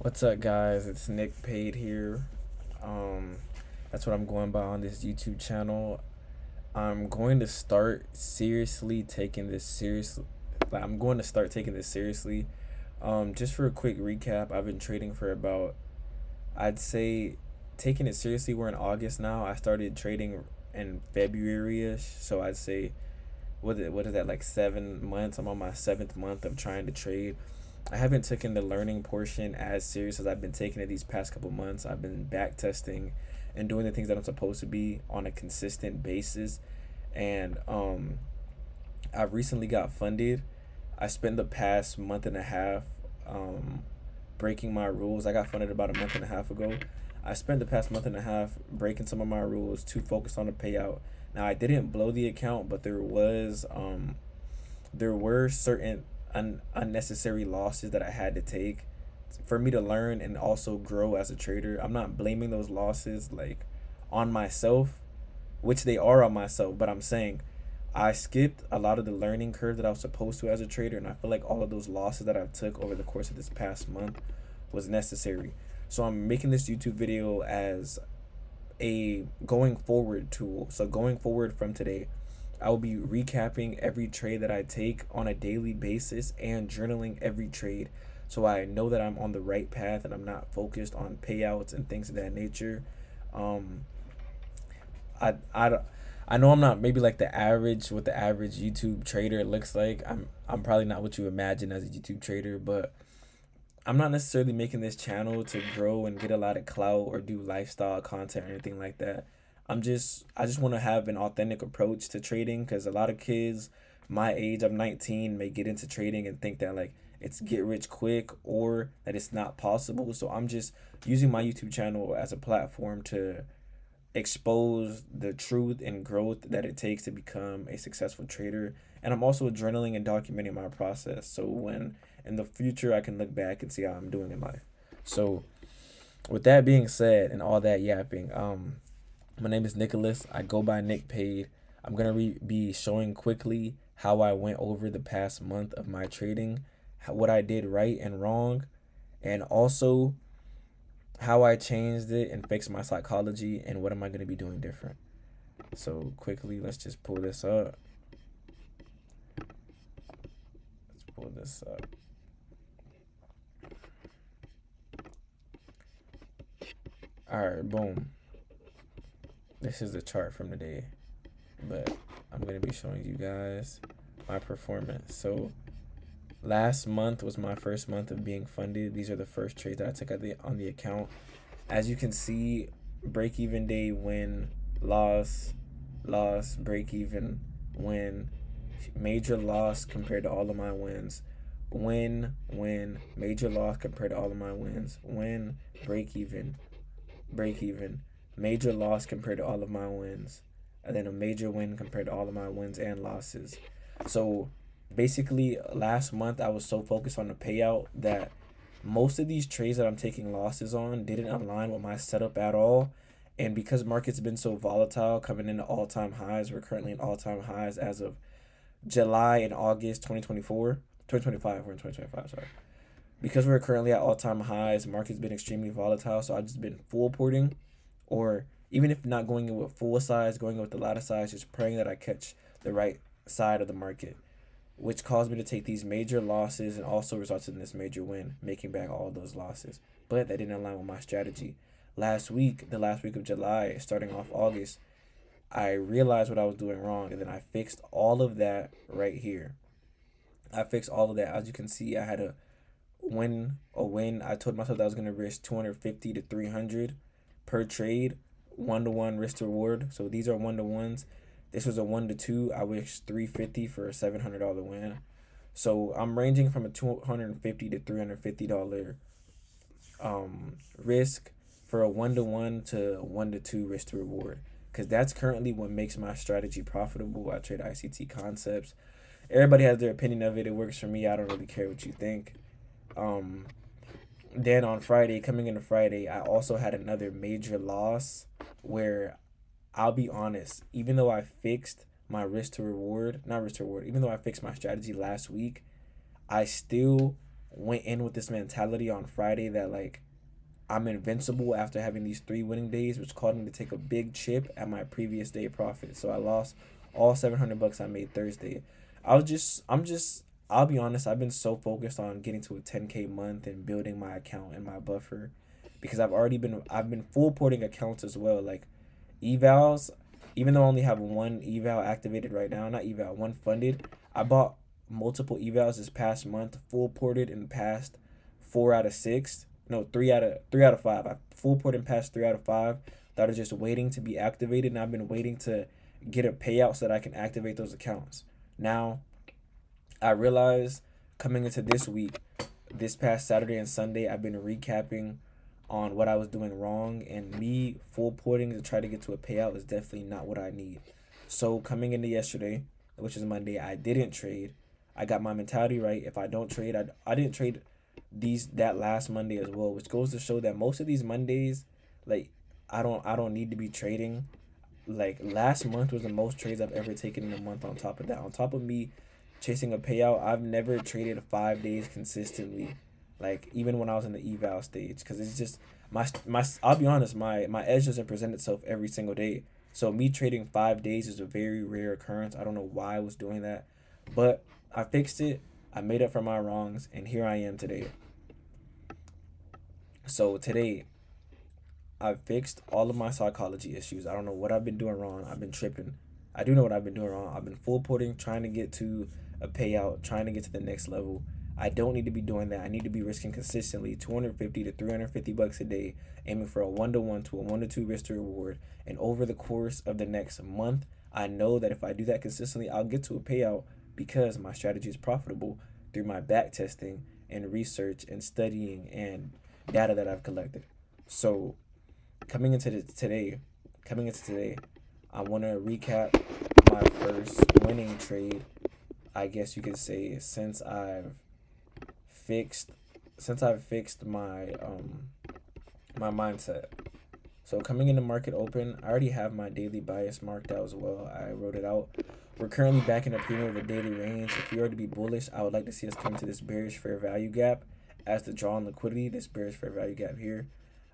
What's up, guys? It's Nick Paid here. Um, that's what I'm going by on this YouTube channel. I'm going to start seriously taking this seriously. I'm going to start taking this seriously. Just for a quick recap, I've been trading for about, I'd say, taking it seriously. We're in August now. I started trading in February-ish, so I'd say, what is that, like 7 months? I'm on my seventh month of trying to trade. I haven't taken the learning portion as serious as I've been taking it these past couple months. I've been back testing and doing the things that I'm supposed to be on a consistent basis. And I recently got funded. I spent the past month and a half um, breaking my rules. I got funded about a month and a half ago. I spent the past month and a half breaking some of my rules to focus on the payout. Now I didn't blow the account, but there were certain unnecessary losses that I had to take for me to learn and also grow as a trader. I'm not blaming those losses like on myself, which they are on myself, but I'm saying I skipped a lot of the learning curve that I was supposed to as a trader, and I feel like all of those losses that I've took over the course of this past month was necessary. So I'm making this YouTube video as a going forward tool. So going forward from today, I will be recapping every trade that I take on a daily basis and journaling every trade so I know that I'm on the right path and I'm not focused on payouts and things of that nature. Um, I, I, I know I'm not maybe like the average what the average YouTube trader looks like. I'm probably not what you imagine as a YouTube trader, but I'm not necessarily making this channel to grow and get a lot of clout or do lifestyle content or anything like that. I just want to have an authentic approach to trading because a lot of kids my age, I'm 19, may get into trading and think that like it's get rich quick or that it's not possible. So I'm just using my YouTube channel as a platform to expose the truth and growth that it takes to become a successful trader. And I'm also journaling and documenting my process. So when in the future I can look back and see how I'm doing in life. So with that being said and all that yapping, my name is Nicholas. I go by Nick Paid. I'm gonna be showing quickly how I went over the past month of my trading, what I did right and wrong, and also how I changed it and fixed my psychology and what am I gonna be doing different. So quickly, let's just pull this up. Let's pull this up. All right, boom. This is the chart from the day, but I'm gonna be showing you guys my performance. So last month was my first month of being funded. These are the first trades that I took on the account. As you can see, break even day, win, loss, loss, break even, win, major loss compared to all of my wins, win, win, major loss compared to all of my wins, win, break even, major loss compared to all of my wins, and then a major win compared to all of my wins and losses. So basically, last month I was so focused on the payout that most of these trades that I'm taking losses on didn't align with my setup at all. And because market's been so volatile, coming into all-time highs, we're currently in all-time highs as of July and August 2024, 2025. We're in 2025, sorry. Because we're currently at all-time highs, market's been extremely volatile, so I've just been full porting, or even if not going in with full size, going in with the ladder size, just praying that I catch the right side of the market, which caused me to take these major losses and also resulted in this major win, making back all those losses. But that didn't align with my strategy. The last week of July, starting off August, I realized what I was doing wrong, and then I fixed all of that right here. I fixed all of that. As you can see, I had a win. I told myself that I was gonna risk 250 to 300 per trade, 1-to-1 risk to reward. So these are 1-to-1s. This was a 1-to-2. I wish 350 for a $700 win. So I'm ranging from a $250 to $350 risk for a 1-to-1 to 1-to-2 risk to reward, because that's currently what makes my strategy profitable. I trade ICT concepts. Everybody has their opinion of it. It works for me. I don't really care what you think. Um, then on Friday, coming into Friday, I also had another major loss where I'll be honest, even though I fixed my risk to reward, not risk to reward, even though I fixed my strategy last week, I still went in with this mentality on Friday that like I'm invincible after having these 3 winning days, which caused me to take a big chip at my previous day profit. So I lost all $700 I made Thursday. I'm just, I'll be honest, I've been so focused on getting to a 10K month and building my account and my buffer because I've been full porting accounts as well. Like evals, even though I only have one eval activated right now, not eval, one funded, I bought multiple evals this past month, full ported in the past 4 out of 6. No, 3 out of 5. I full ported in past 3 out of 5 that are just waiting to be activated, and I've been waiting to get a payout so that I can activate those accounts. Now, I realized coming into this week, this past Saturday and Sunday, I've been recapping on what I was doing wrong, and me full porting to try to get to a payout is definitely not what I need. So coming into yesterday, which is Monday, I didn't trade. I got my mentality right. If I don't trade, I didn't trade that last Monday as well, which goes to show that most of these Mondays, like I don't need to be trading. Like last month was the most trades I've ever taken in a month. On top of that, on top of me chasing a payout, I've never traded 5 days consistently. Like even when I was in the eval stage, because it's just my. I'll be honest, my edge doesn't present itself every single day. So me trading 5 days is a very rare occurrence. I don't know why I was doing that, but I fixed it. I made up for my wrongs, and here I am today. So today I fixed all of my psychology issues. I don't know what I've been doing wrong. I've been tripping. I do know what I've been doing wrong. I've been full putting, trying to get to a payout, trying to get to the next level. I don't need to be doing that. I need to be risking consistently 250 to 350 bucks a day, aiming for a 1-to-1 to a 1-to-2 risk to reward. And over the course of the next month, I know that if I do that consistently, I'll get to a payout because my strategy is profitable through my back testing and research and studying and data that I've collected. So coming into coming into today, I want to recap my first winning trade. I guess you could say fixed since I've fixed my mindset. So coming into market open, I already have my daily bias marked out as well. I wrote it out. We're currently back in the premium of the daily range. If we are to be bullish, I would like to see us come to this bearish fair value gap as the draw on liquidity, this bearish fair value gap here.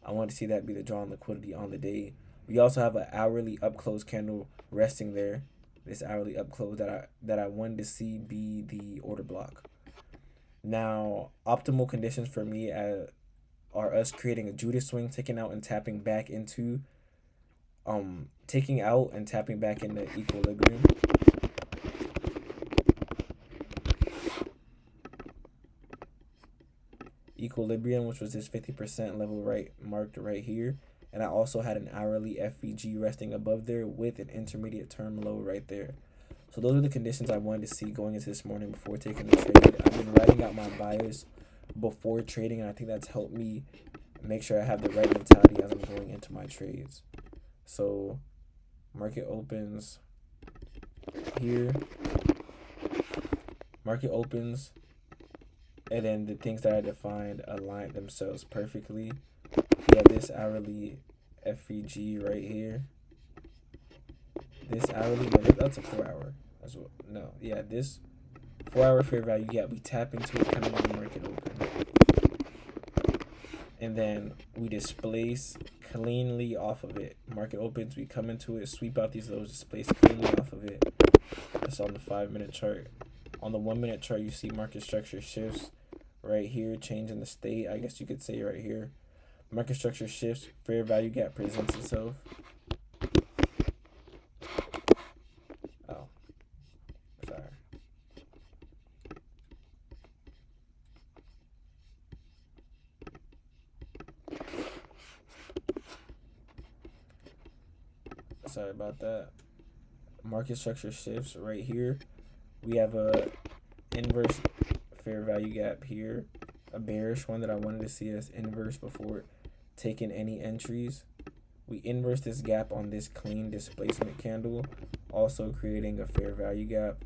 I want to see that be the draw on liquidity on the day. We also have an hourly up close candle resting there. This hourly up close that I wanted to see be the order block. Now, optimal conditions for me are us creating a Judas swing, taking out and tapping back into equilibrium, which was this 50% level right marked right here. And I also had an hourly FVG resting above there with an intermediate term low right there. So those are the conditions I wanted to see going into this morning before taking the trade. I've been writing out my bias before trading, and I think that's helped me make sure I have the right mentality as I'm going into my trades. So market opens here. Market opens, and then the things that I defined align themselves perfectly. We have this hourly FVG right here. This hourly, no, that's a 4 hour as well. No, yeah, this 4 hour fair value gap, we tap into it coming in the market open. And then we displace cleanly off of it. Market opens, we come into it, sweep out these lows, displace cleanly off of it. That's on the 5 minute chart. On the 1 minute chart, you see market structure shifts right here, changing the state, I guess you could say right here. Market structure shifts, fair value gap presents itself. Oh, sorry. Sorry about that. Market structure shifts right here. We have a inverse fair value gap here, a bearish one that I wanted to see as inverse before taking any entries. We inverse this gap on this clean displacement candle, also creating a fair value gap.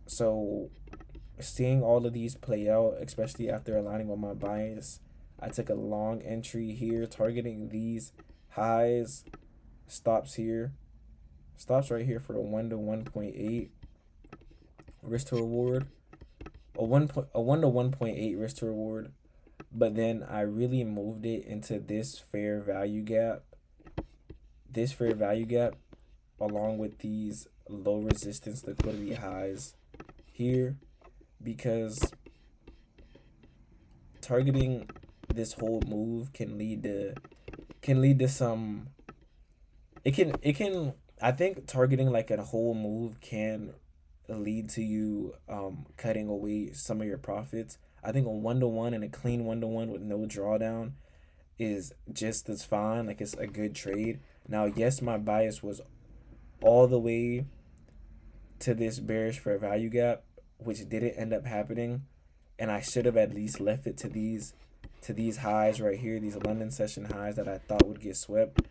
So seeing all of these play out, especially after aligning with my bias, I took a long entry here, targeting these highs, stops here, stops right here for a 1 to 1.8 risk to reward. a 1 to 1.8 risk to reward, but then I really moved it into this fair value gap, along with these low resistance liquidity highs here, because targeting this whole move can lead to some it can I think targeting like a whole move can lead to you cutting away some of your profits. I think a 1 to 1 and a clean 1 to 1 with no drawdown is just as fine. Like, it's a good trade. Now, yes, my bias was all the way to this bearish fair value gap, which didn't end up happening, and I should have at least left it to these highs right here, these London session highs that I thought would get swept.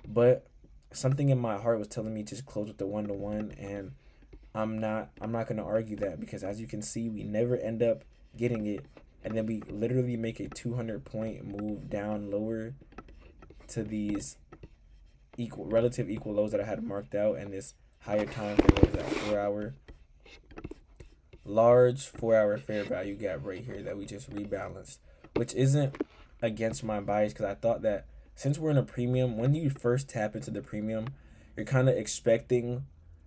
But something in my heart was telling me just close with the 1 to 1, and I'm not gonna argue that, because as you can see, we never end up getting it, and then we literally make a 200 point move down lower to these relative equal lows that I had marked out, and this higher time frame was that 4 hour large 4 hour fair value gap right here that we just rebalanced, which isn't against my bias, because I thought that since we're in a premium, when you first tap into the premium, you're kind of expecting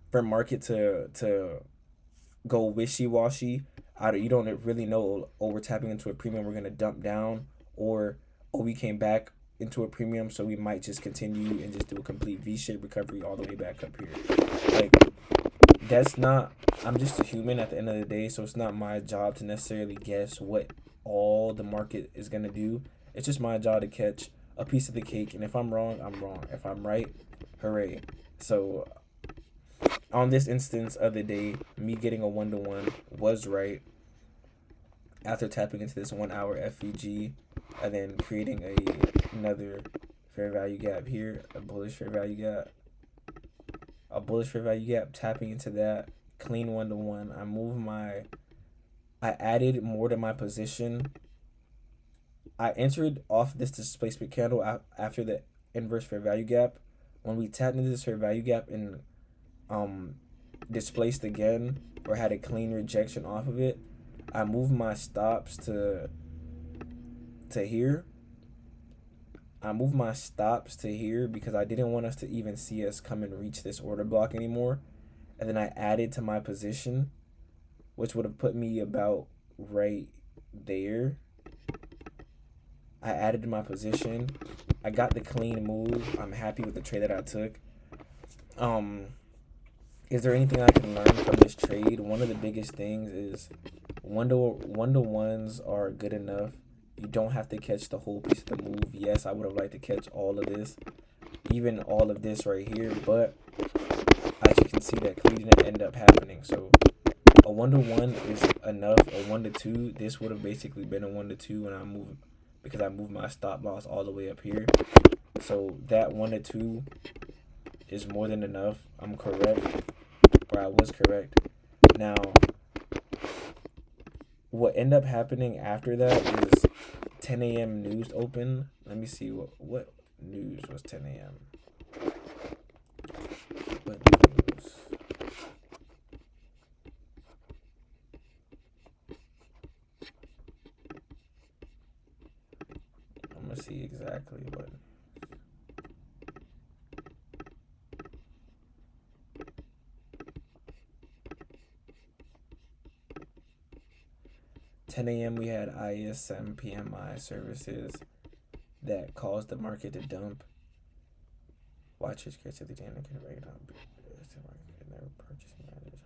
for market to go wishy washy. You don't really know, oh, we're tapping into a premium, we're gonna dump down, or oh, we came back into a premium, so we might just continue and just do a complete V-shaped recovery all the way back up here. Like, that's not. I'm just a human at the end of the day, so it's not my job to necessarily guess what all the market is gonna do. It's just my job to catch a piece of the cake, and if I'm wrong, I'm wrong. If I'm right, hooray. So on this instance of the day, me getting a 1 to 1 was right after tapping into this 1 hour FVG and then creating another fair value gap here, a bullish fair value gap, tapping into that clean 1 to 1. I added more to my position. I entered off this displacement candle after the inverse fair value gap. When we tapped into this fair value gap and displaced again, or had a clean rejection off of it, I moved my stops to here. Because I didn't want us to even see us come and reach this order block anymore. And then I added to my position, which would have put me about right there. I added to my position. I got the clean move. I'm happy with the trade that I took. Is there anything I can learn from this trade? One of the biggest things is 1 to 1s are good enough. You don't have to catch the whole piece of the move. Yes, I would have liked to catch all of this, even all of this right here, but as you can see, that clearly didn't end up happening. So a 1 to 1 is enough. A 1 to 2, this would have basically been a 1 to 2 when I moved, because I moved my stop loss all the way up here. So that 1 to 2 is more than enough. I'm correct, or I was correct. Now, what ended up happening after that is 10 a.m. news open. Let me see what news was 10 a.m. What news? I'm gonna see exactly what. 10 a.m. we had ISM PMI services that caused the market to dump. Watchers get to the damn get right up. Never purchasing managers.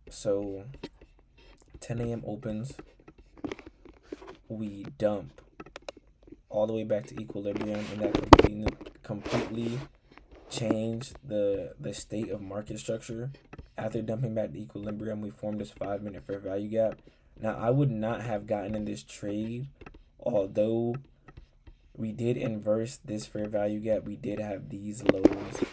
So 10 a.m. opens. We dump all the way back to equilibrium, and that completely changed the state of market structure. After dumping back to equilibrium, we formed this 5-minute fair value gap. Now, I would not have gotten in this trade, although we did inverse this fair value gap. We did have these lows.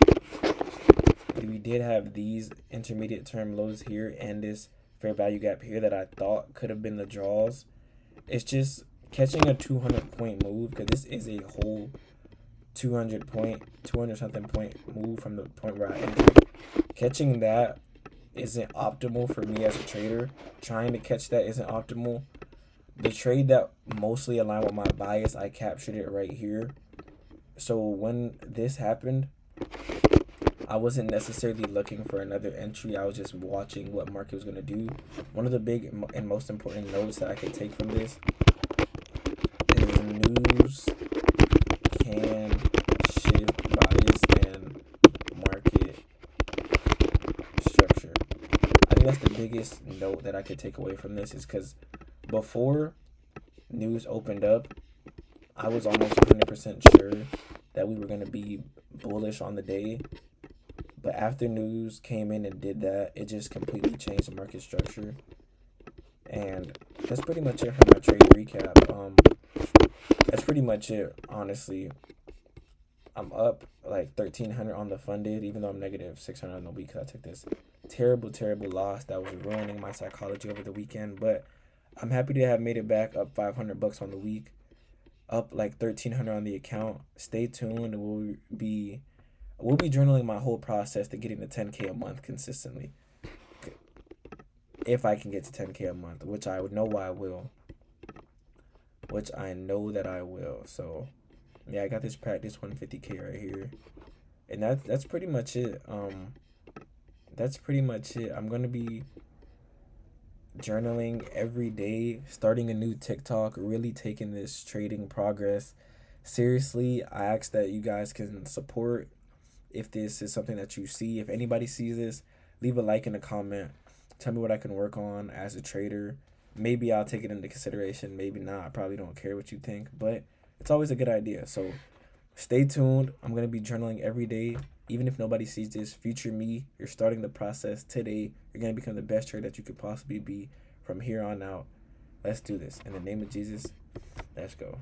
We did have these intermediate term lows here and this fair value gap here that I thought could have been the draws. It's just catching a 200 point move, because this is a whole 200 something point move from the point where I entered. Catching that isn't optimal for me as a trader. Trying to catch that isn't optimal. The trade that mostly aligned with my bias, I captured it right here. So when this happened, I wasn't necessarily looking for another entry. I was just watching what market was going to do. One of the big and most important notes that I could take from this is news can shift bias and market structure. I think that's the biggest note that I could take away from this, is because before news opened up, I was almost 100% sure that we were going to be bullish on the day. But after news came in and did that, it just completely changed the market structure. And that's pretty much it for my trade recap. That's pretty much it, honestly. I'm up like 1,300 on the funded, even though I'm negative 600 on the week because I took this terrible loss that was ruining my psychology over the weekend. But I'm happy to have made it back, up $500 on the week, up like 1,300 on the account. Stay tuned. We'll be journaling my whole process to getting to 10K a month consistently. If I can get to 10K a month, which I know I will. Which I know that I will. So yeah, I got this practice 150K right here. And that's pretty much it. That's pretty much it. I'm gonna be journaling every day, starting a new TikTok, really taking this trading progress seriously. I ask that you guys can support if this is something that you see. If anybody sees this, leave a like and a comment. Tell me what I can work on as a trader. Maybe I'll take it into consideration. Maybe not. I probably don't care what you think, but it's always a good idea. So stay tuned. I'm going to be journaling every day. Even if nobody sees this, future me, you're starting the process today. You're going to become the best trader that you could possibly be from here on out. Let's do this. In the name of Jesus, let's go.